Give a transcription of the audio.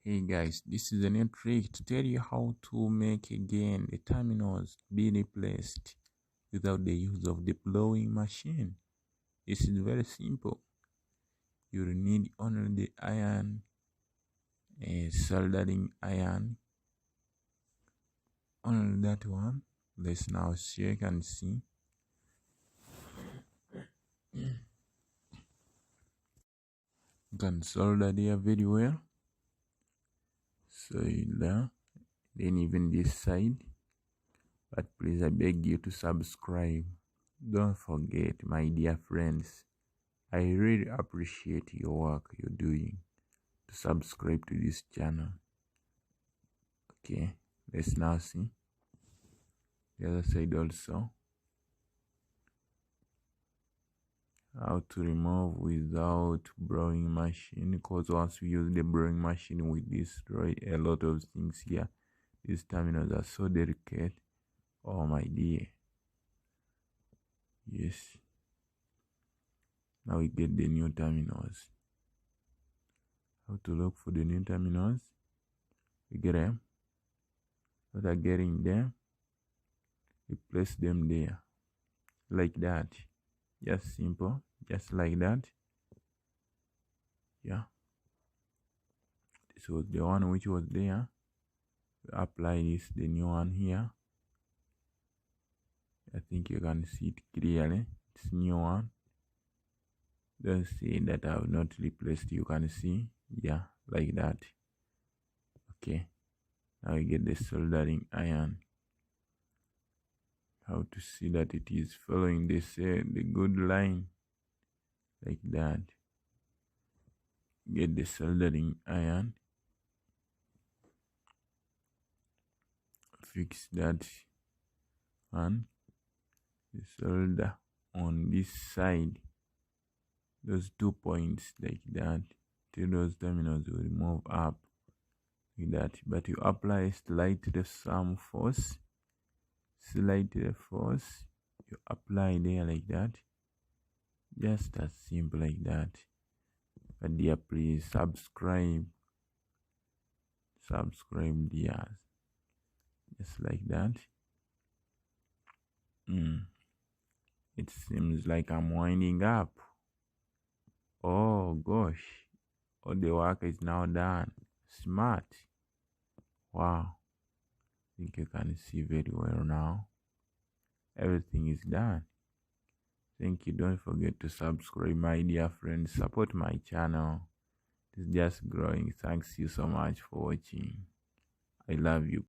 Hey guys, this is a new trick to tell you how to make again the terminals be replaced without the use of the blowing machine. This is very simple. You will need only the iron, a soldering iron, only that one. Let's now check and see. You can solder there very well. So there, then even this side. But please, I beg you to subscribe. Don't forget, my dear friends, I really appreciate your work you're doing to subscribe to this channel. Okay, let's now see the other side also. How to remove without blowing machine, because once we use the blowing machine we destroy a lot of things here. These terminals are so delicate. Oh my dear. Yes. Now we get the new terminals. How to look for the new terminals? We get them. After getting them, we place them there. Like that. Just simple. Just like that. Yeah. This was the one which was there. We apply this, the new one here. I think you can see it clearly. It's new one. Don't see that I have not replaced. You can see. Yeah, like that. Okay. Now we get the soldering iron. How to see that it is following this the good line. Like that. Get the soldering iron. Fix that one. The solder on this side, those 2 points, like that, till those terminals will move up like that. But you apply slightly some force, slightly force, you apply there like that, just as simple like that. But dear, please subscribe dear, just like that. It seems like I'm winding up. Oh gosh, all the work is now done. Smart. Wow, I think you can see very well now. Everything is done. Thank you. Don't forget to subscribe, my dear friends. Support my channel. It's just growing. Thanks you so much for watching. I love you.